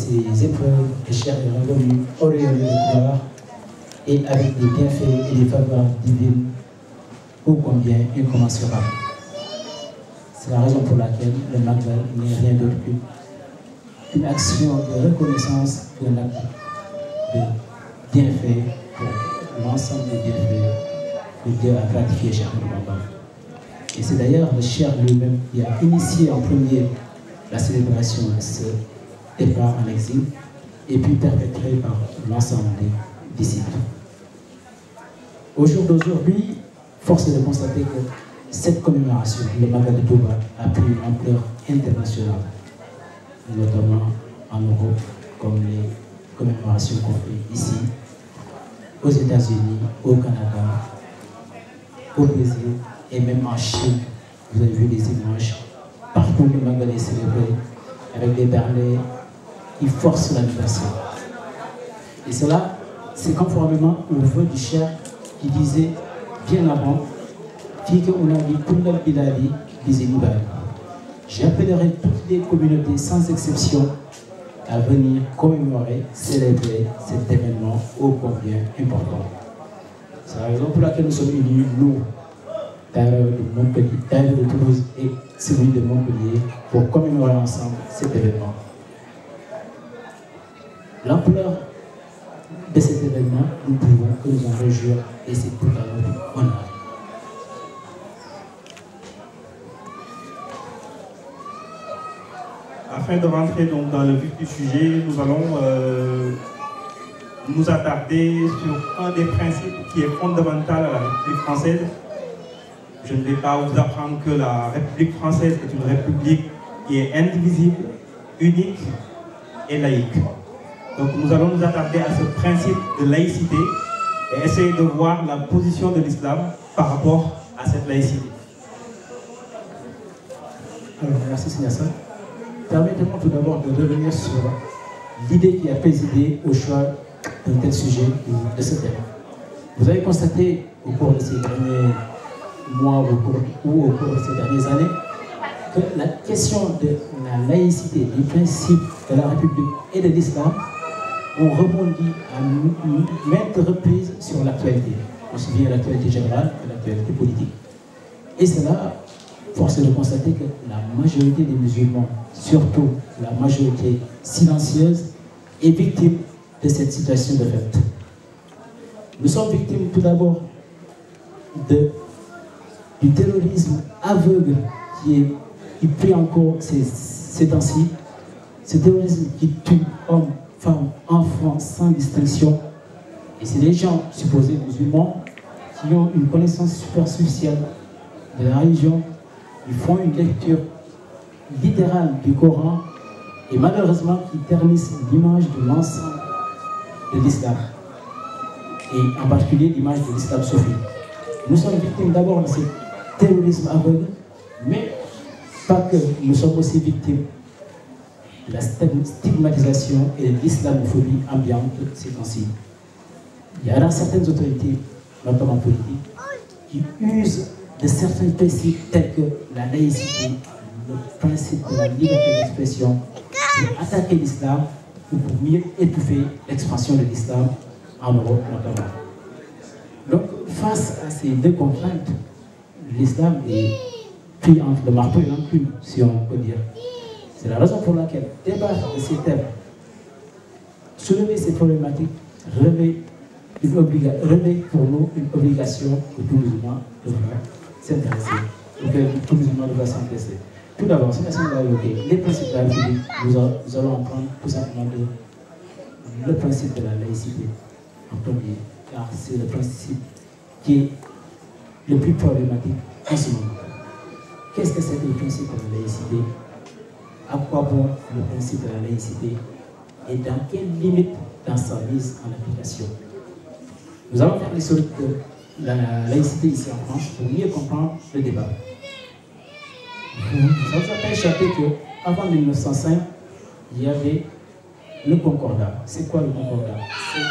ces épreuves, le cher est revenu auréolé de gloire et avec des bienfaits et des faveurs divines ô combien incommensurables. C'est la raison pour laquelle le Magal n'est rien d'autre qu'une action de reconnaissance d'un acte de bienfait pour l'ensemble des bienfaits que Dieu a gratifié chez Magal. Et c'est d'ailleurs le cher lui-même qui a initié en premier la célébration de ce départ en exil et puis perpétré par l'ensemble des disciples. Au jour d'aujourd'hui, force est de constater que cette commémoration, le Magal de Touba, a pris une ampleur internationale, notamment en Europe, comme les commémorations qu'on fait ici, aux États-Unis, au Canada, au Brésil et même en Chine. Vous avez vu les images. Partout le Magal est célébré avec des bernets qui forcent l'anniversaire. Et cela, c'est conformément au vœu du cher qui disait bien avant, j'appellerai toutes les communautés sans exception à venir commémorer, célébrer cet événement ô combien important. C'est la raison pour laquelle nous sommes unis, nous, tailleurs de Montpellier, tailleurs de Toulouse et celui de Montpellier, pour commémorer ensemble cet événement. L'ampleur de cet événement, nous pouvons que nous en réjouir et c'est tout à notre honneur. Afin de rentrer donc dans le vif du sujet, nous allons nous attarder sur un des principes qui est fondamental à la République française. Je ne vais pas vous apprendre que la République française est une république qui est indivisible, unique et laïque. Donc nous allons nous attarder à ce principe de laïcité et essayer de voir la position de l'islam par rapport à cette laïcité. Alors, merci Signassan. Permettez-moi tout d'abord de revenir sur l'idée qui a présidé au choix d'un tel sujet de ce thème. Vous avez constaté au cours de ces derniers mois ou au cours de ces dernières années que la question de la laïcité, du principe de la République et de l'islam ont rebondi à maintes reprises sur l'actualité, aussi bien l'actualité générale que l'actualité politique. Et cela, force est de constater que la majorité des musulmans, surtout la majorité silencieuse, est victime de cette situation de fait. Nous sommes victimes tout d'abord du terrorisme aveugle qui prie encore ces temps-ci, ce terrorisme qui tue hommes, femmes, enfants sans distinction. Et c'est des gens supposés musulmans qui ont une connaissance superficielle de la religion. Ils font une lecture littérale du Coran et malheureusement qui ternissent l'image de l'ensemble de l'islam et en particulier l'image de l'islam soufis. Nous sommes victimes d'abord de ce terrorisme aveugle, mais pas que, nous sommes aussi victimes de la stigmatisation et de l'islamophobie ambiante ces temps-ci. Il y a certaines autorités, notamment politiques, qui usent de certains principes tels que la laïcité, le principe de la liberté d'expression, pour attaquer l'islam ou pour mieux étouffer l'expansion de l'islam en Europe notamment. Donc, face à ces deux contraintes, l'islam est pris entre le marteau et l'enclume, si on peut dire. C'est la raison pour laquelle débattre de ces thèmes, soulever ces problématiques, revêt pour nous une obligation que tout musulman devra s'intéresser, auquel tout musulman devra s'intéresser. Tout d'abord, c'est les principes de la République, nous allons en prendre tout simplement le principe de la laïcité en premier, car c'est le principe qui est le plus problématique en ce moment. Qu'est-ce que c'est que le principe de la laïcité? À quoi bon le principe de la laïcité? Et dans quelles limites dans sa mise en application? Nous allons faire l'historique de la laïcité ici en France pour mieux comprendre le débat. Ça vous a pas échappé qu'avant 1905, il y avait le concordat. C'est quoi le concordat? C'est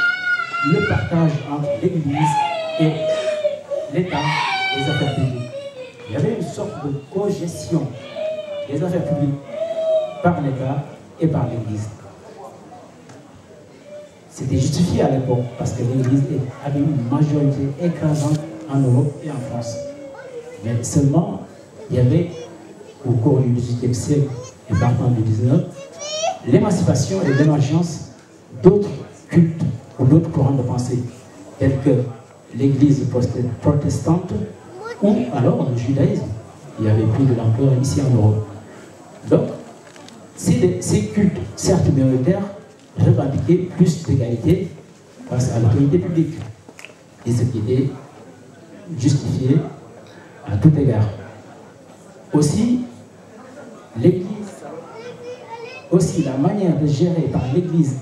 le partage entre l'Église et l'État des affaires publiques. Il y avait une sorte de cogestion des affaires publiques par l'État et par l'Église. C'était justifié à l'époque parce que l'Église avait une majorité écrasante en Europe et en France. Mais seulement, il y avait, au cours du XVIIIe siècle et partant du XIX, l'émancipation et l'émergence d'autres cultes ou d'autres courants de pensée, tels que l'Église protestante ou alors le judaïsme. Il y avait pris de l'ampleur ici en Europe. Donc, ces cultes, certes minoritaires, revendiquaient plus d'égalité face à l'autorité publique. Et ce qui était justifié à tout égard. Aussi, l'Église, aussi la manière de gérer par l'Église,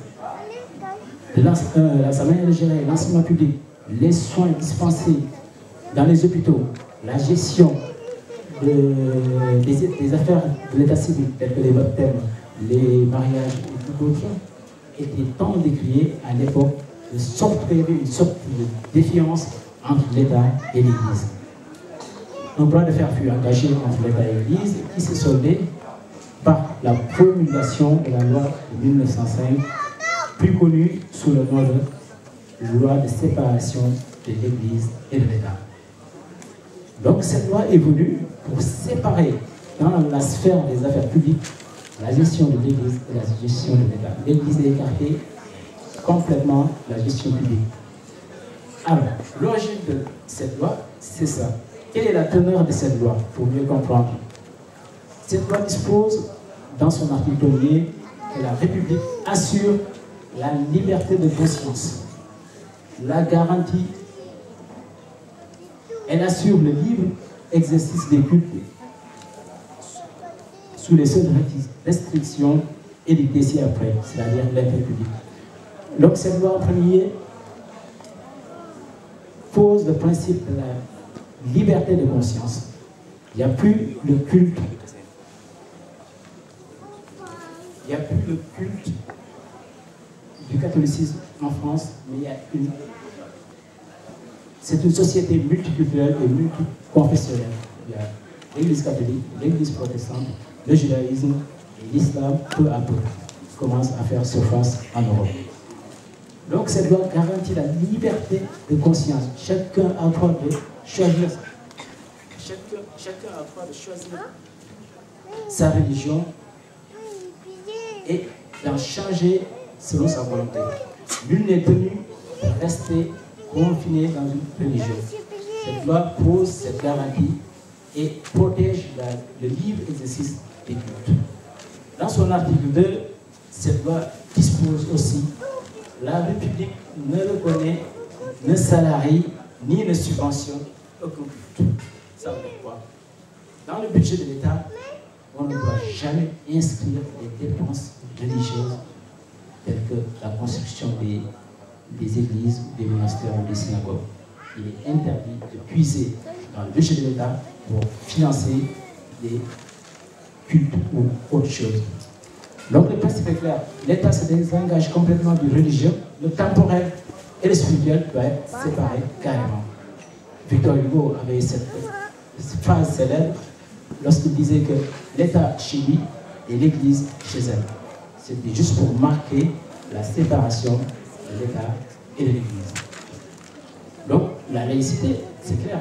sa manière de gérer l'enseignement public, les soins dispensés dans les hôpitaux, la gestion des affaires de l'état civil, telles que les baptêmes, les mariages et tout autre, étaient tant décriés à l'époque, de sorte qu'il y avait une sorte de défiance entre l'État et l'Église. Un bras de fer fut engagé entre l'État et l'Église qui s'est soldé par la promulgation de la loi de 1905, plus connue sous le nom de loi de séparation de l'Église et de l'État. Donc cette loi est venue pour séparer dans la sphère des affaires publiques la gestion de l'Église et la gestion de l'État. L'Église a écarté complètement la gestion publique. Alors, l'origine de cette loi, c'est ça. Quelle est la teneur de cette loi, pour mieux comprendre? Cette loi dispose, dans son article 1er, que la République assure la liberté de conscience, la garantie, elle assure le libre exercice des cultes sous les seules restrictions édictées ci-après, c'est-à-dire l'intérêt public. Donc cette loi en premier pose le principe de la liberté de conscience. Il n'y a plus le culte. Il n'y a plus le culte du catholicisme en France, mais il y a une... C'est une société multiculturelle et multiconfessionnelle. Il y a l'Église catholique, l'Église protestante, le judaïsme et l'islam, peu à peu, commencent à faire surface en Europe. Donc cette loi garantit la liberté de conscience. Chacun a le droit de choisir. Chacun a le droit de choisir sa religion et d'en changer selon sa volonté. Nul n'est tenu de rester confiné dans une religion. Cette loi pose cette garantie et protège le libre exercice des cultes. Dans son article 2, cette loi dispose aussi: la République ne reconnaît, ne salarie, ni ne subventionne aucun culte. Ça veut dire quoi? Dans le budget de l'État, on ne doit jamais inscrire des dépenses religieuses telles que la construction des églises, des monastères ou des synagogues. Il est interdit de puiser dans le budget de l'État pour financer des cultes ou autre chose. Donc le principe est clair, l'État se désengage complètement du religieux, le temporel et le spirituel doivent être séparés carrément. Victor Hugo avait cette phrase célèbre lorsqu'il disait que l'État chez lui et l'Église chez elle. C'était juste pour marquer la séparation de l'État et de l'Église. Donc la laïcité, c'est clair.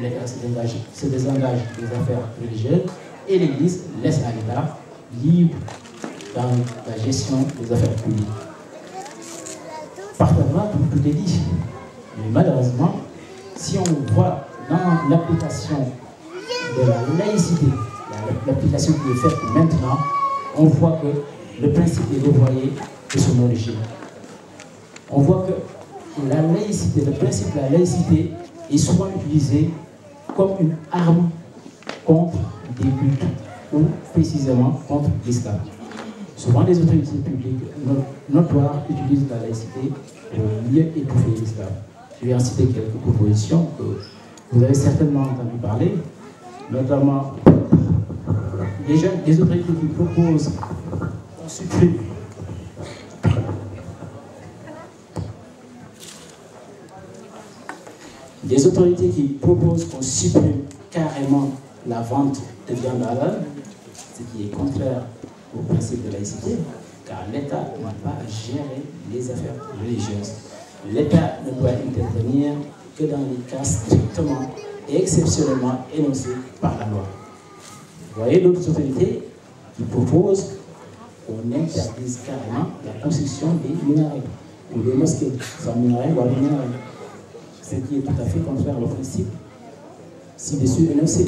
L'État se désengage des affaires religieuses et l'Église laisse à l'État libre dans la gestion des affaires publiques. Parfaitement, tout est dit. Mais malheureusement, si on voit dans l'application de la laïcité, l'application qui est faite maintenant, on voit que le principe est dévoyé de son origine. On voit que la laïcité, le principe de la laïcité est souvent utilisé comme une arme contre des cultes ou précisément contre l'islam. Souvent, les autorités publiques notoires utilisent la laïcité pour mieux étouffer l'islam. Je vais en citer quelques propositions que vous avez certainement entendu parler, notamment des autorités qui proposent qu'on supprime carrément la vente de viande halal, ce qui est contraire au principe de laïcité. car l'État ne doit pas gérer les affaires religieuses. L'État ne doit intervenir que dans les cas strictement et exceptionnellement énoncés par la loi. Vous voyez d'autres autorités qui proposent qu'on interdise carrément la construction des minarets ou des mosquées, sans minaret ou avec minaret. Ce qui est tout à fait contraire au principe ci-dessus énoncé.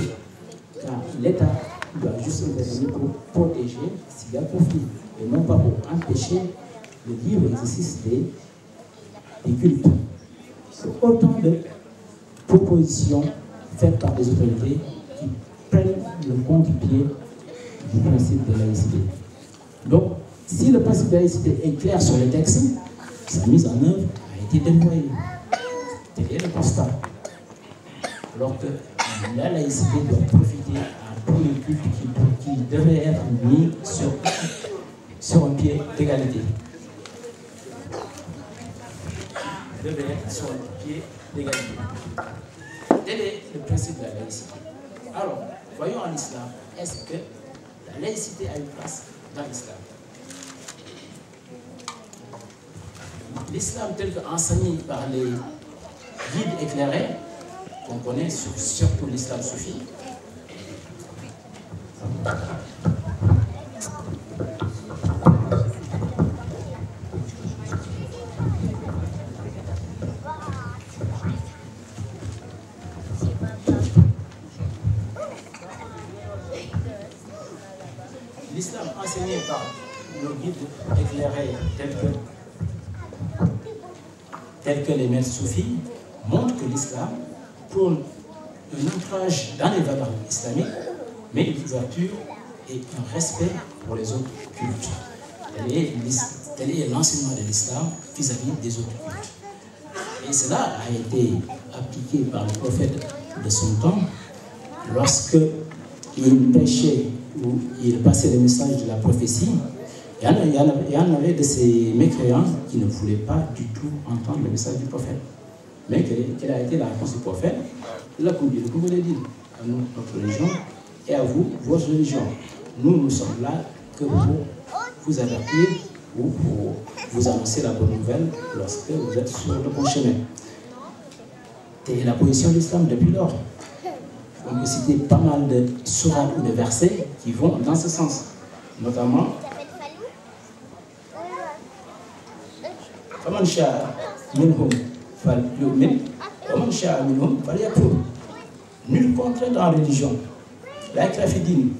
Car l'État doit juste intervenir pour protéger s'il y a conflit, et non pas pour empêcher le libre exercice des cultes. C'est autant de propositions faites par des autorités qui prennent le contre-pied du principe de laïcité. Donc, si le principe de laïcité est clair sur les textes, sa mise en œuvre a été déployée. Tel est le constat. Alors que la laïcité doit profiter à tous les cultes qui devraient être mis sur un pied d'égalité. Devraient être sur un pied d'égalité. Tel est le principe de la laïcité. Alors, voyons en islam, est-ce que la laïcité a une place dans l'islam? L'islam tel qu'enseigné par les guides éclairés, qu'on connaît surtout l'islam soufi, l'islam enseigné par nos guides éclairés tels que les maîtres soufis montre que l'islam prône un ancrage dans les valeurs islamiques, mais une ouverture et un respect pour les autres cultes. Tel est l'enseignement de l'islam vis-à-vis des autres cultes. Et cela a été appliqué par le prophète de son temps lorsque il prêchait ou il passait le message de la prophétie. Il y en avait de ces mécréants qui ne voulaient pas du tout entendre le message du prophète. Mais quelle a été la réponse du prophète? Il a dit, vous voulez dire à nous, notre religion, et à vous, votre religion. Nous sommes là que pour vous avertir ou pour vous annoncer la bonne nouvelle lorsque vous êtes sur le bon chemin. C'est la position de l'islam depuis lors. On peut citer pas mal de sourates ou de versets qui vont dans ce sens. Notamment, فمن شاء منهم فليؤمن ومن شاء منهم فليكفر. Nul contrainte en religion. La Krafidine,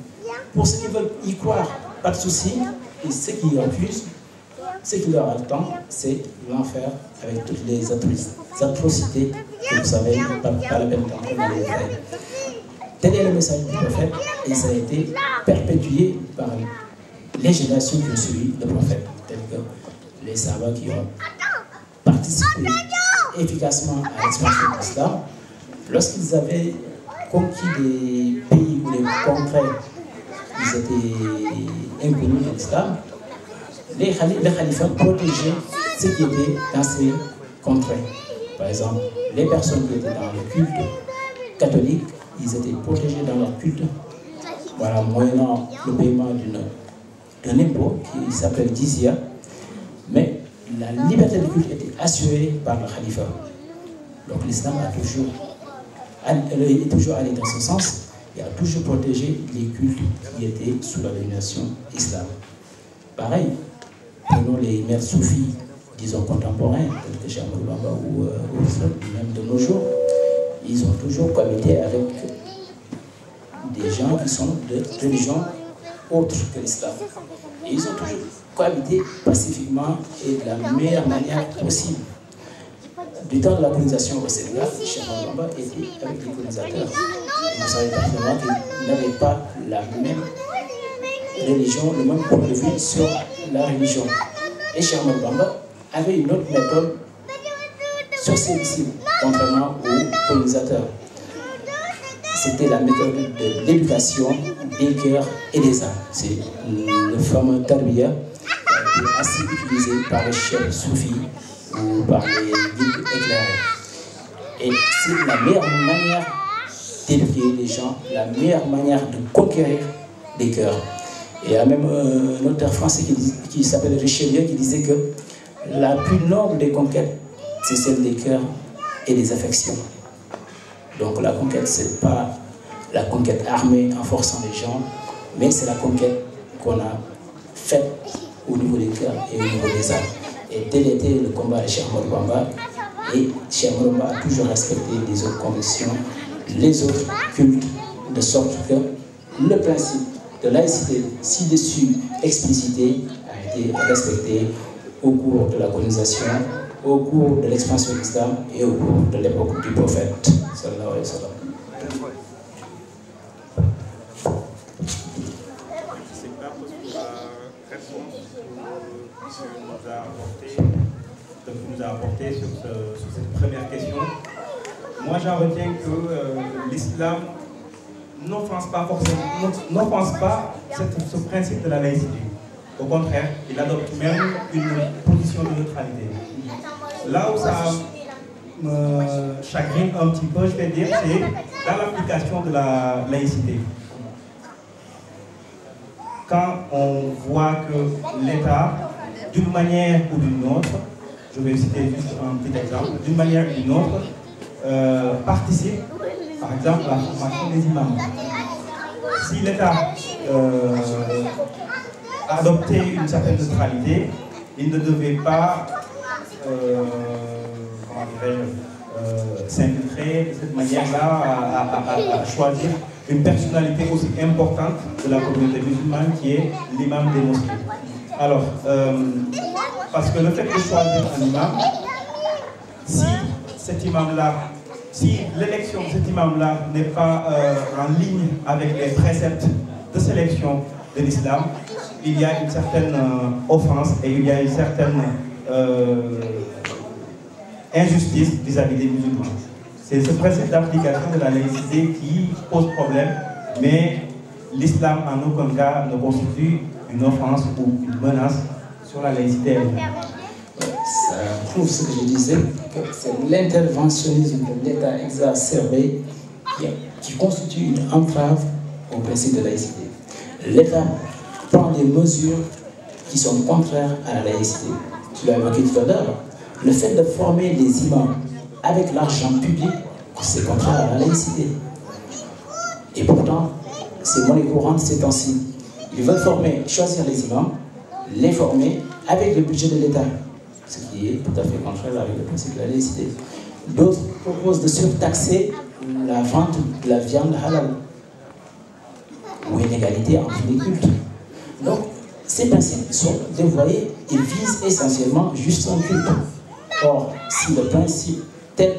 pour ceux qui veulent y croire, pas de souci, et ceux qui y refusent, ce qui leur attend, c'est l'enfer avec toutes les atrocités que vous savez, pas la peine d'entrer dans les détails. Tel est le message du prophète et ça a été perpétué par les générations qui ont suivi le prophète, tels que les Sahaba qui ont participé efficacement à l'expansion de l'islam. Lorsqu'ils avaient conquis des pays ou des contrées, ils étaient inconnus de l'islam, les khalifats protégeaient ceux qui étaient dans ces contrées. Par exemple, les personnes qui étaient dans le culte catholique, ils étaient protégés dans leur culte, voilà, moyennant le paiement d'un impôt qui s'appelle Jizya. Mais la liberté de culte était assurée par le khalifa. Donc l'islam est toujours allé dans ce sens et a toujours protégé les cultes qui étaient sous la domination islamique. Pareil, prenons les maîtres soufis, disons contemporains, tels que Cheikh Ahmadou Bamba ou même de nos jours, ils ont toujours cohabité avec des gens qui sont de religion autre que l'islam. Et ils ont toujours cohabité pacifiquement et de la meilleure manière possible. Du temps de la colonisation au Sénégal, Cheikh Ahmadou Bamba était avec les colonisateurs. Vous savez parfaitement qu'ils n'avaient pas la même religion, le même point de vue sur la religion. Et Cheikh Ahmadou Bamba avait une autre méthode sur ses disciples, contrairement aux colonisateurs. C'était la méthode de l'éducation des cœurs et des âmes. C'est le fameux tarbiya qui est assez utilisé par les chefs soufis ou par les guides éclairés. Et c'est la meilleure manière d'éduquer les gens, la meilleure manière de conquérir les cœurs. Et il y a même un auteur français qui s'appelle Richelieu qui disait que la plus noble des conquêtes, c'est celle des cœurs et des affections. Donc la conquête, ce n'est pas la conquête armée en forçant les gens, mais c'est la conquête qu'on a faite au niveau des cœurs et au niveau des âmes. Et tel était le combat de Cheikh Ahmadou Bamba. Et Cheikh Ahmadou Bamba a toujours respecté les autres convictions, les autres cultes, de sorte que le principe de laïcité, ci-dessus explicité, a été respecté au cours de la colonisation, au cours de l'expansion de l'islam et au cours de l'époque du prophète. Sallallahu alayhi wa sallam. Nous a apporté sur cette première question. Moi, j'en retiens que l'islam n'offense pas forcément, ce principe de la laïcité. Au contraire, il adopte même une position de neutralité. Là où ça me chagrine un petit peu, je vais dire, c'est dans l'application de la laïcité. Quand on voit que l'État, d'une manière ou d'une autre, je vais citer juste un petit exemple, d'une manière ou d'une autre, participe, par exemple, à la formation des imams. Si l'État adoptait une certaine neutralité, il ne devait pas s'infiltrer de cette manière-là à choisir une personnalité aussi importante de la communauté musulmane qui est l'imam des mosquées. Alors, parce que le fait de choisir un imam, si cet imam-là, si l'élection de cet imam-là n'est pas en ligne avec les préceptes de sélection de l'islam, il y a une certaine offense et il y a une certaine injustice vis-à-vis des musulmans. C'est ce principe d'application de la laïcité qui pose problème, mais l'islam en aucun cas ne constitue une offense ou une menace sur la laïcité elle-même. Ça prouve ce que je disais, que c'est l'interventionnisme de l'État exacerbé qui constitue une entrave au principe de laïcité. L'État prend des mesures qui sont contraires à la laïcité. Tu l'as évoqué tout à l'heure. Le fait de former des imams avec l'argent public, c'est contraire à la laïcité. Et pourtant, c'est monnaie courante ces temps-ci. Ils veulent choisir les imams, les former avec le budget de l'État, ce qui est tout à fait contraire avec le principe de la laïcité. D'autres proposent de surtaxer la vente de la viande halal, ou une égalité entre les cultes. Donc, ces principes sont dévoyés et visent essentiellement juste un culte. Or, si le principe tel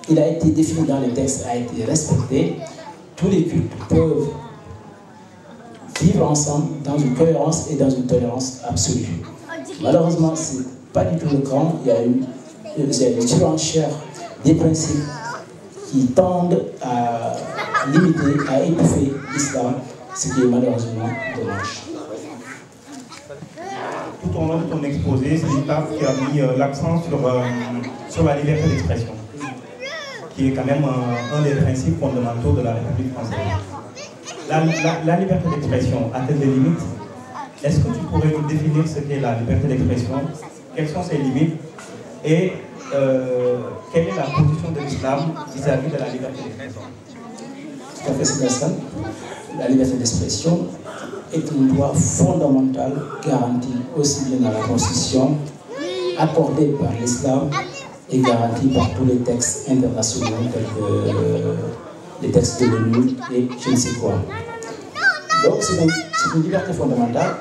qu'il a été défini dans les textes a été respecté, tous les cultes peuvent vivre ensemble dans une cohérence et dans une tolérance absolue. Malheureusement, ce n'est pas du tout le cas. Il y a une surenchère des principes qui tendent à limiter, à étouffer l'islam, ce qui est malheureusement dommage. Tout au long de ton exposé, c'est une part qui a mis l'accent sur la liberté d'expression, qui est quand même un des principes fondamentaux de la République française. La liberté d'expression a-t-elle des limites? Est-ce que tu pourrais nous définir ce qu'est la liberté d'expression? Quelles sont ses limites? Et quelle est la position de l'islam vis-à-vis de la liberté d'expression? Tout à fait, c'est ça. La liberté d'expression est un droit fondamental garanti aussi bien dans la Constitution, accordé par l'islam et garanti par tous les textes internationaux tels que les textes de l'ONU et je ne sais quoi. Donc c'est une liberté fondamentale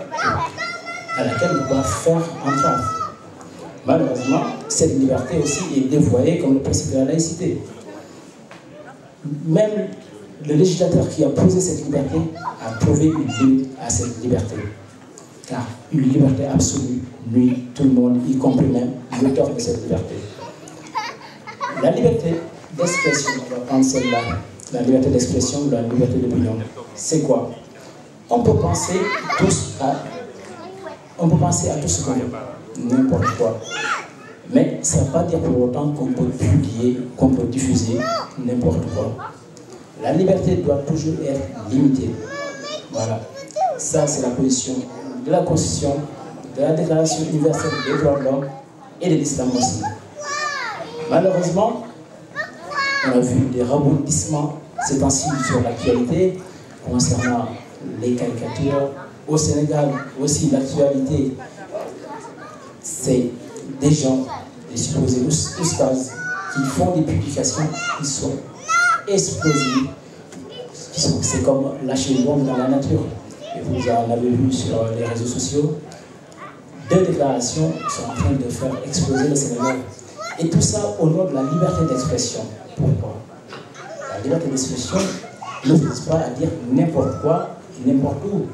à laquelle on doit faire entrave. Malheureusement, cette liberté aussi est dévoyée comme le principe de la laïcité. Même le législateur qui a posé cette liberté a trouvé une limite à cette liberté. Car une liberté absolue nuit tout le monde, y compris même l'auteur de cette liberté. La liberté d'expression, on va prendre celle-là, la liberté d'expression ou la liberté d'opinion, c'est quoi? On peut penser tous à tout ce qu'on veut, n'importe quoi. Mais ça ne veut pas dire pour autant qu'on peut publier, qu'on peut diffuser n'importe quoi. La liberté doit toujours être limitée. Voilà. Ça, c'est la position de la Constitution, de la Déclaration universelle des droits de l'homme et de l'islam aussi. Malheureusement, on a vu des rebondissements ces temps-ci sur l'actualité concernant les caricatures. Au Sénégal aussi, l'actualité, c'est des gens, des supposés oustas, qui font des publications qui sont explosives. C'est comme lâcher une bombe dans la nature. Et vous en avez vu sur les réseaux sociaux. 2 déclarations sont en train de faire exploser le Sénégal. Et tout ça au nom de la liberté d'expression. Pourquoi? La liberté d'expression ne vise pas à dire n'importe quoi et n'importe où.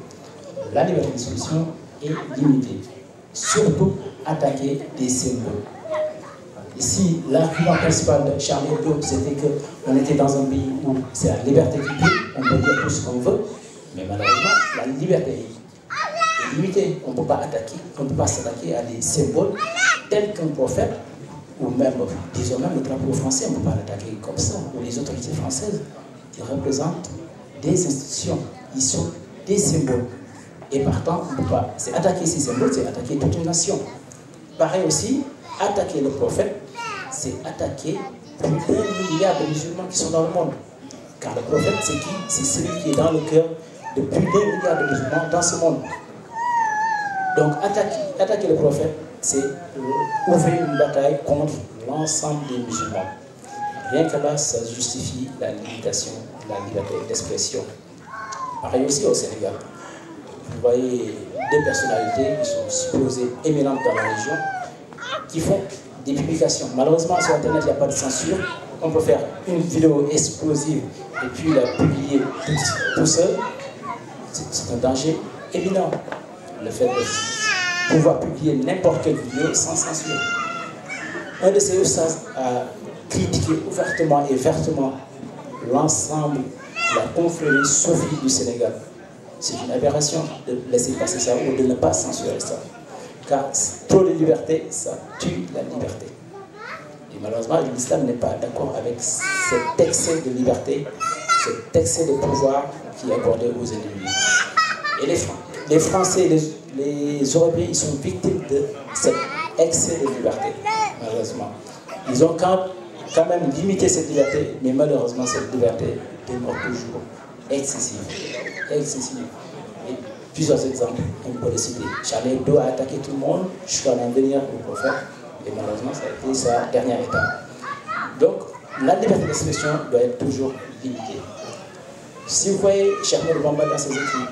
La liberté d'expression est limitée. Surtout attaquer des symboles. Ici, l'argument principal de Charlie Hebdo, c'était qu'on était dans un pays où c'est la liberté qui prime, on peut dire tout ce qu'on veut, mais malheureusement, la liberté est limitée. On ne peut pas attaquer, on ne peut pas s'attaquer à des symboles tels qu'un prophète, ou même, disons même le drapeau français, on ne peut pas l'attaquer comme ça, ou les autorités françaises, qui représentent des institutions, ils sont des symboles. Et partant, on ne peut pas. C'est attaquer ces symboles, c'est attaquer toute une nation. Pareil aussi, attaquer le prophète, c'est attaquer plus d'1 milliard de musulmans qui sont dans le monde. Car le prophète, c'est qui? C'est celui qui est dans le cœur de plus d'1 milliard de musulmans dans ce monde. Donc attaquer le prophète, c'est ouvrir une bataille contre l'ensemble des musulmans. Rien que là, ça justifie la limitation de la liberté d'expression. Pareil aussi au Sénégal. Vous voyez 2 personnalités qui sont supposées éminentes dans la région, qui font des publications. Malheureusement, sur Internet, il n'y a pas de censure. On peut faire une vidéo explosive et puis la publier tout seul. C'est un danger éminent, le fait de pouvoir publier n'importe quelle vidéo sans censure. Un de ces ustaz a critiqué ouvertement et vertement l'ensemble de la confrérie soufie du Sénégal. C'est une aberration de laisser passer ça ou de ne pas censurer ça. Car trop de liberté, ça tue la liberté. Et malheureusement, l'islam n'est pas d'accord avec cet excès de liberté, cet excès de pouvoir qui est accordé aux individus. Et les Français, les Européens, ils sont victimes de cet excès de liberté, malheureusement. Ils ont quand même limité cette liberté, mais malheureusement, cette liberté demeure toujours excessive. Et plusieurs exemples, on peut les citer. Charlie Hebdo a attaqué tout le monde jusqu'à en venir au prophète, et malheureusement, ça a été sa dernière étape. Donc, la liberté d'expression doit être toujours limitée. Si vous voyez Cheikh Ahmadou Bamba dans ses écrits,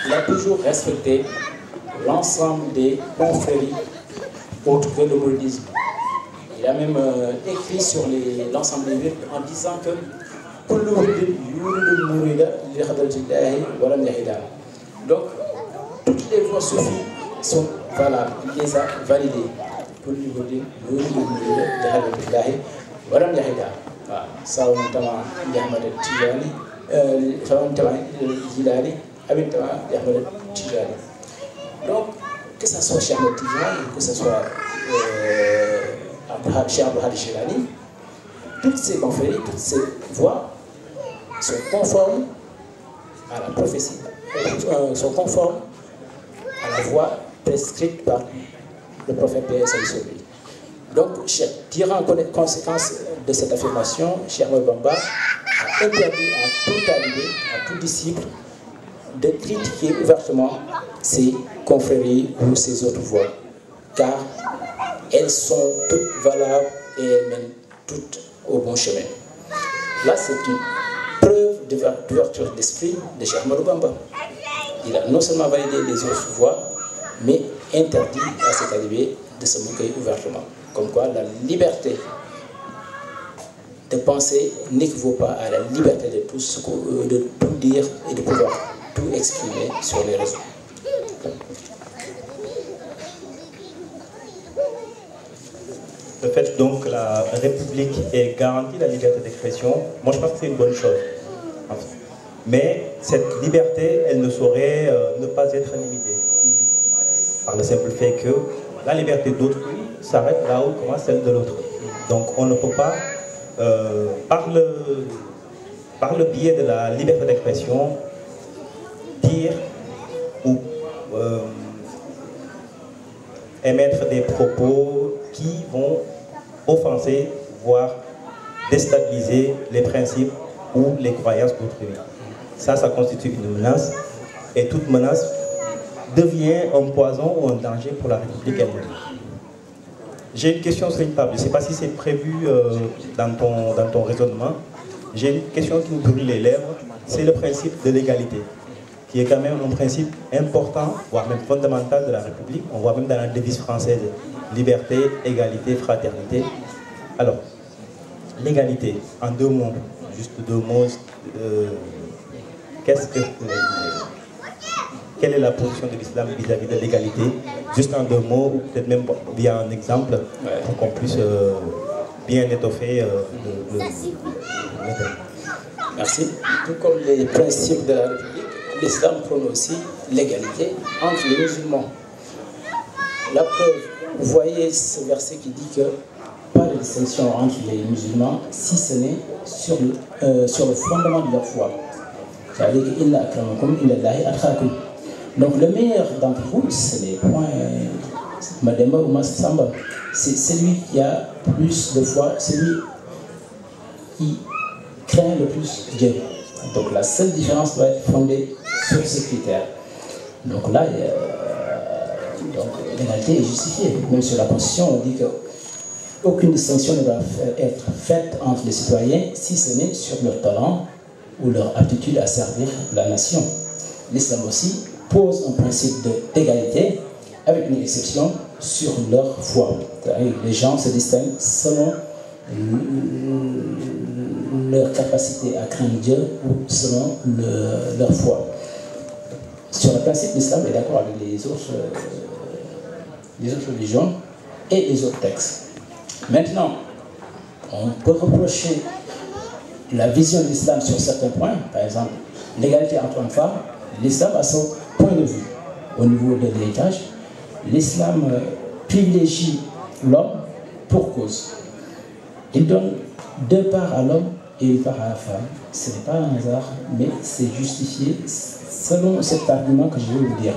il a toujours respecté l'ensemble des confréries autres que le mouridisme. Il a même écrit sur l'ensemble des virdes en disant que donc, toutes les voies soufis sont valables, il les a validées. Donc, que ce soit Cheikh Ahmed Tidiane, que ce soit Cheikh Abdou Hadi Jilani, toutes ces confréries, toutes ces voies sont conformes à la prophétie, sont conformes à la voie prescrite par le prophète P.S. Donc, tirant conséquence de cette affirmation, Cheikh Ahmadou Bamba a interdit à tout talibé, à tout disciple, de critiquer ouvertement ces confréries ou ces autres voies, car elles sont toutes valables et elles mènent toutes au bon chemin. Là, c'est une preuve d'ouverture d'esprit de Cheikh Ahmadou Bamba. Il a non seulement validé les autres voies, mais interdit à ses talibés de se moquer ouvertement. Comme quoi, la liberté de penser n'équivaut pas à la liberté de tout dire et de pouvoir tout exprimer sur les réseaux. Le fait donc que la République ait garanti la liberté d'expression, moi je pense que c'est une bonne chose. Mais cette liberté, elle ne saurait ne pas être limitée. Par le simple fait que la liberté d'autrui s'arrête là où commence celle de l'autre. Donc on ne peut pas, par le biais de la liberté d'expression, dire émettre des propos qui vont offenser, voire déstabiliser les principes ou les croyances d'autrui. Ça constitue une menace, et toute menace devient un poison ou un danger pour la République elle-même. J'ai une question sur une table, je ne sais pas si c'est prévu dans ton raisonnement. J'ai une question qui me brûle les lèvres, c'est le principe de l'égalité, qui est quand même un principe important, voire même fondamental de la République. On voit même dans la devise française, liberté, égalité, fraternité. Alors, l'égalité, en deux mots, juste deux mots, quelle est la position de l'islam vis-à-vis de l'égalité? Juste en deux mots, ou peut-être même via un exemple, pour qu'on puisse bien étoffer le thème. Merci. Tout comme les principes de la République, l'islam prône aussi l'égalité entre les musulmans. La preuve, vous voyez ce verset qui dit que pas de distinction entre les musulmans, si ce n'est sur le fondement de leur foi. C'est-à-dire qu'il donc le meilleur d'entre vous, c'est les points Mademba ou Massamba. C'est celui qui a plus de foi, celui qui craint le plus Dieu. Donc la seule différence doit être fondée sur ces critères. Donc là, l'égalité est justifiée. Même sur la Constitution, on dit qu'aucune distinction ne doit être faite entre les citoyens si ce n'est sur leur talent ou leur aptitude à servir la nation. L'islam aussi pose un principe d'égalité avec une exception sur leur foi. Les gens se distinguent selon leur capacité à craindre Dieu ou selon leur foi. Sur le principe, l'islam est d'accord avec les autres religions et les autres textes. Maintenant, on peut reprocher la vision de l'islam sur certains points, par exemple l'égalité entre hommes et femmes. L'islam a son point de vue au niveau de l'héritage. L'islam privilégie l'homme pour cause. Il donne 2 parts à l'homme et 1 part à la femme. Ce n'est pas un hasard, mais c'est justifié selon cet argument que je vais vous dire.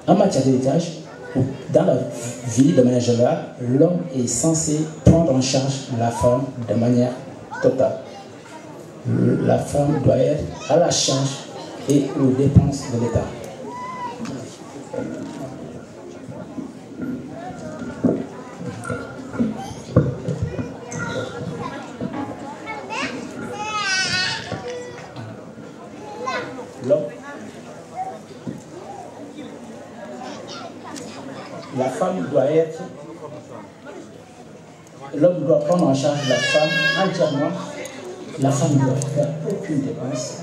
En matière d'héritage, dans la vie de manière générale, l'homme est censé prendre en charge la femme de manière totale. La femme doit être à la charge et aux dépenses de l'État. La femme doit être... L'homme doit prendre en charge la femme entièrement. La femme ne doit faire aucune dépense.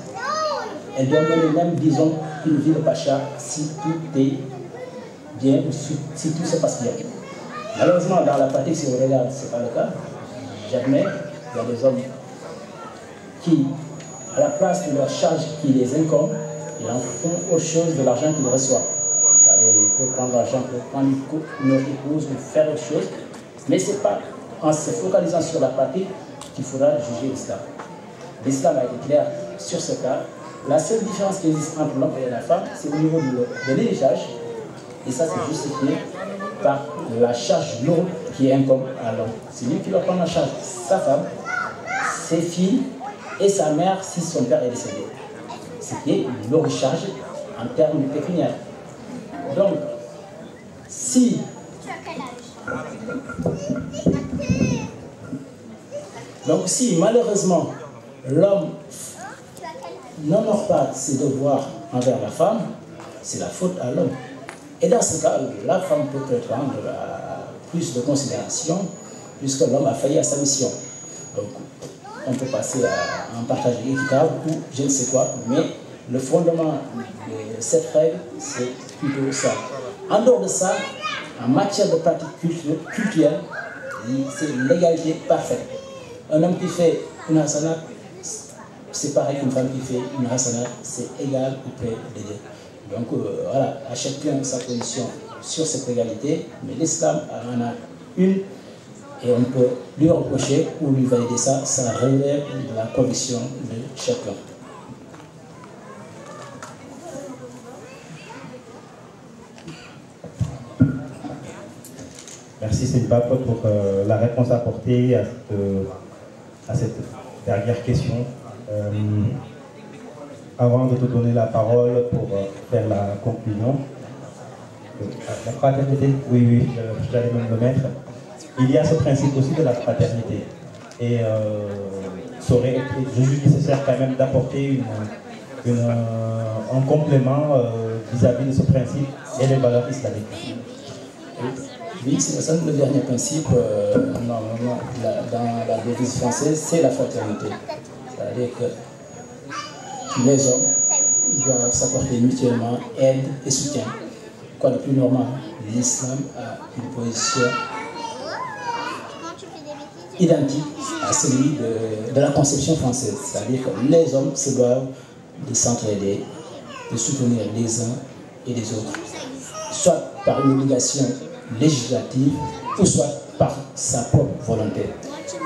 Elle doit mener même, disons, une vie de pacha si tout est bien, si tout se passe bien. Malheureusement, dans la pratique, si on regarde, ce n'est pas le cas. J'admets, il y a des hommes qui, à la place de leur charge qui les incombe, ils en font autre chose de l'argent qu'ils reçoivent. Il peut prendre l'argent pour prendre une autre épouse ou faire autre chose, mais ce n'est pas en se focalisant sur la pratique qu'il faudra juger l'islam. L'islam a été clair sur ce cas. La seule différence qui existe entre l'homme et la femme, c'est au niveau de l'héritage, et ça c'est justifié par la charge lourde qui incombe à l'homme. C'est lui qui doit prendre en charge sa femme, ses filles et sa mère si son père est décédé. Ce qui est une lourde charge en termes pécuniaires. Donc, si malheureusement l'homme n'honore pas ses devoirs envers la femme, c'est la faute à l'homme. Et dans ce cas, la femme peut prétendre à plus de considération puisque l'homme a failli à sa mission. Donc, on peut passer à un partage équitable ou je ne sais quoi, mais le fondement de cette règle, c'est plutôt ça. En dehors de ça, en matière de pratique culturelle, c'est l'égalité parfaite. Un homme qui fait une hasanat, c'est pareil qu'une femme qui fait une hasanat, c'est égal auprès de Dieu. Donc voilà, à chacun sa position sur cette égalité, mais l'islam en a une et on peut lui reprocher ou lui valider ça, ça relève de la conviction de chacun. Merci Sylvain pour la réponse apportée à cette dernière question. Avant de te donner la parole pour faire la conclusion, la fraternité, oui, j'allais même le mettre. Il y a ce principe aussi de la fraternité. Et ça aurait été juste nécessaire quand même d'apporter un complément vis-à-vis de ce principe et des valeurs islamiques. Oui, c'est ça le dernier principe normalement, dans la devise française, c'est la fraternité. C'est-à-dire que les hommes doivent s'apporter mutuellement aide et soutien. Quoi de plus normal? L'islam a une position identique à celui de la conception française. C'est-à-dire que les hommes se doivent de s'entraider, de soutenir les uns et les autres, soit par une obligation législative ou soit par sa propre volonté.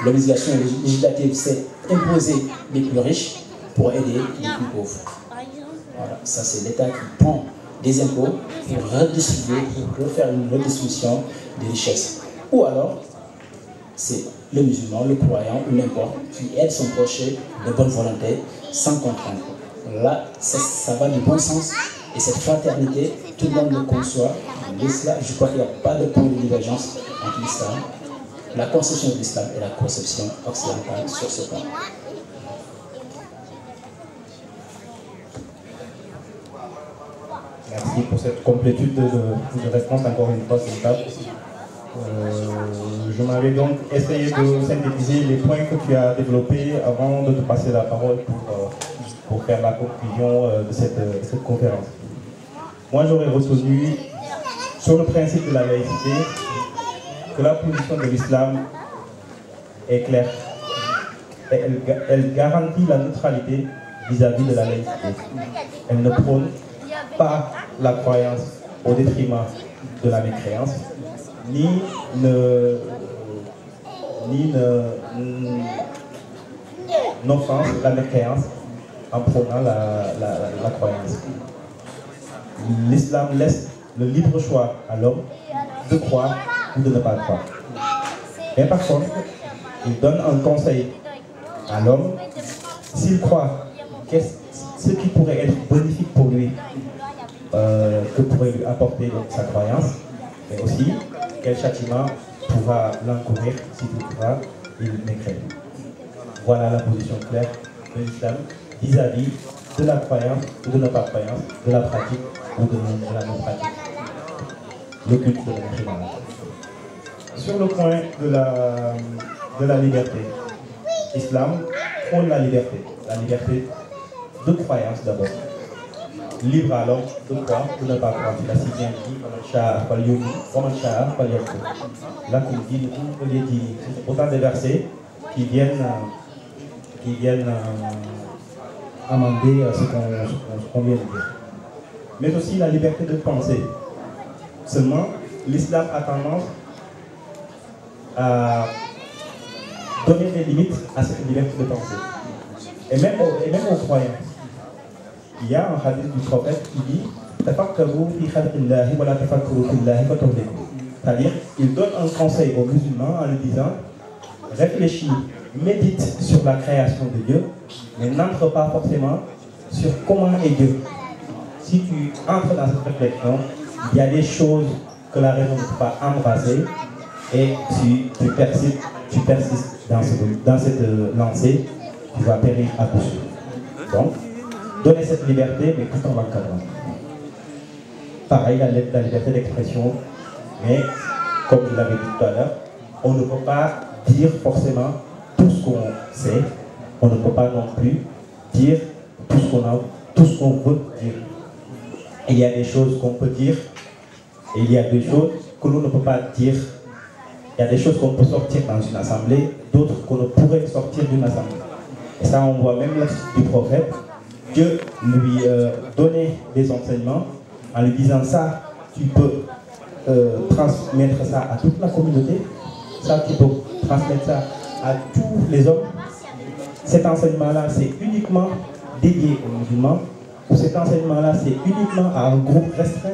L'obligation législative, c'est imposer les plus riches pour aider les plus pauvres. Voilà, ça c'est l'État qui prend des impôts pour redistribuer, pour faire une redistribution des richesses. Ou alors, c'est le musulman, le croyant ou n'importe qui aide son prochain de bonne volonté sans contrainte. Là, ça va du bon sens. Et cette fraternité, tout le monde le conçoit. L'islam, je crois qu'il n'y a pas de point de divergence entre l'islam, la conception de l'islam et la conception occidentale sur ce point. Merci pour cette complétude de réponse, encore une fois, Sylvain. Je m'avais donc essayé de synthétiser les points que tu as développés avant de te passer la parole pour faire la conclusion de cette conférence. Moi, j'aurais retenu sur le principe de la laïcité que la position de l'islam est claire. Et elle garantit la neutralité vis-à-vis de la laïcité. Elle ne prône pas la croyance au détriment de la mécréance, ni n'offense la mécréance en prônant la croyance. L'islam laisse le libre choix à l'homme de croire ou de ne pas croire. Mais par contre, il donne un conseil à l'homme. S'il croit, ce qui pourrait être bénéfique pour lui, que pourrait lui apporter donc, sa croyance, mais aussi quel châtiment pourra l'encourir si toutefois il mécrée. Voilà la position claire de l'islam vis-à-vis de la croyance ou de la pas-croyance, de la pratique ou de la non-pratique. Le culte de la mécréance. Sur le point de la liberté, l'islam prône la liberté de croyance d'abord. Libre à l'homme de croire ou de ne pas croire. Il a si bien dit, là, comme dit, autant de versets qui viennent amender ce qu'on vient de dire. Mais aussi la liberté de penser. Seulement, l'islam a tendance à donner des limites à cette liberté de penser. Et même aux croyants. Il y a un hadith du prophète qui dit c'est-à-dire, il donne un conseil aux musulmans en lui disant réfléchis, médite sur la création de Dieu, mais n'entre pas forcément sur comment est Dieu. Si tu entres dans cette réflexion, il y a des choses que la raison ne peut pas embrasser et si tu persistes dans cette lancée, tu vas périr à coup sûr. Donc, donner cette liberté, mais tout en l'encadrant. Pareil, la liberté d'expression, mais comme je l'avais dit tout à l'heure, on ne peut pas dire forcément tout ce qu'on sait, on ne peut pas non plus dire tout ce qu'on veut dire. Il y a des choses qu'on peut dire, et il y a des choses que l'on ne peut pas dire. Il y a des choses qu'on peut sortir dans une assemblée, d'autres qu'on ne pourrait sortir d'une assemblée. Et ça, on voit même l'attitude du prophète. Dieu lui donnait des enseignements en lui disant ça, tu peux transmettre ça à toute la communauté, ça, tu peux transmettre ça à tous les hommes. Cet enseignement-là, c'est uniquement dédié aux musulmans, ou cet enseignement-là, c'est uniquement à un groupe restreint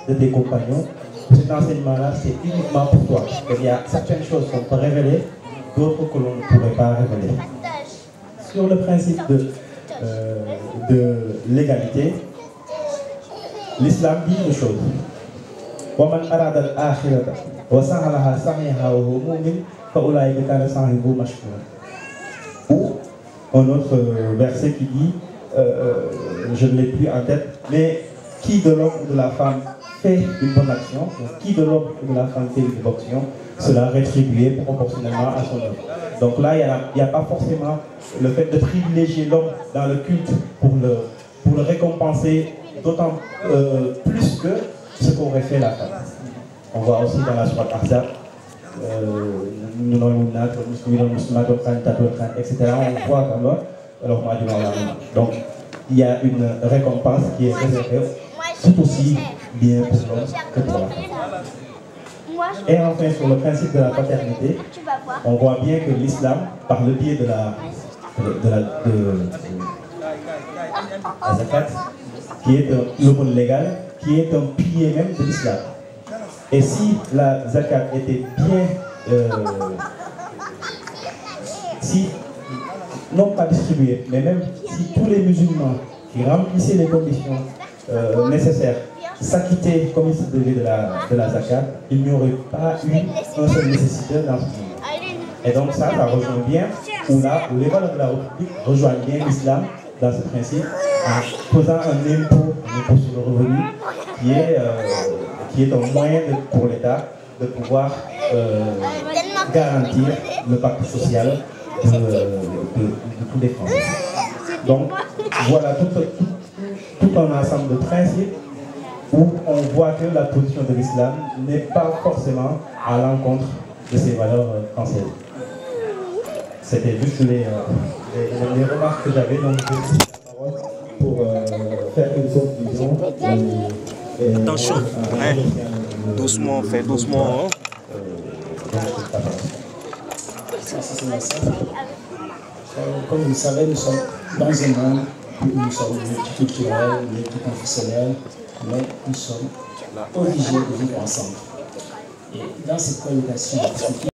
de tes compagnons, cet enseignement-là, c'est uniquement pour toi. Il y a certaines choses qu'on peut révéler, d'autres que l'on ne pourrait pas révéler. Sur le principe de l'égalité, l'islam dit une chose. وَمَنْ أَرَادَ الْآخِرَةَ وَسَعَى لَهَا سَعْيَهَا وَهُوَ مُؤْمِنٌ فَأُولَٰئِكَ كَانَ سَعْيُهُم مَشْكُورًا. Ou un autre verset qui dit, je ne l'ai plus en tête, mais qui de l'homme ou de la femme fait une bonne action, qui de l'homme ou de la femme fait une bonne action, cela rétribué proportionnellement à son œuvre. Donc là, il n'y a pas forcément le fait de privilégier l'homme dans le culte pour le récompenser d'autant plus que ce qu'aurait fait la femme. On voit aussi dans la sourate Ahzab, etc. On voit comme donc il y a une récompense qui est réservée tout aussi bien pour l'homme que pour la femme. Et enfin, sur le principe de la paternité, on voit bien que l'islam, par le biais de la zakat, qui est l'aumône légal, qui est un pilier même de l'islam. Et si la zakat était bien, non pas distribuée, mais même si tous les musulmans qui remplissaient les conditions nécessaires s'acquittaient comme il se devait de la zakat, il n'y aurait pas eu un seul nécessitaire dans ce monde. Et donc ça rejoint bien, où les valeurs de la République rejoignent bien l'islam dans ce principe, en faisant un impôt sur le revenu qui est un moyen pour l'État de pouvoir garantir le pacte social de tous les Français. Donc voilà tout un ensemble de principes où on voit que la position de l'islam n'est pas forcément à l'encontre de ces valeurs françaises. C'était juste les remarques que j'avais, donc je pris la parole pour faire une conclusion. Attention, doucement, fais doucement. Comme vous le savez, nous sommes dans un monde où nous sommes multiculturels, multiconfessionnels, mais nous sommes obligés de vivre ensemble. Et dans cette cohabitation,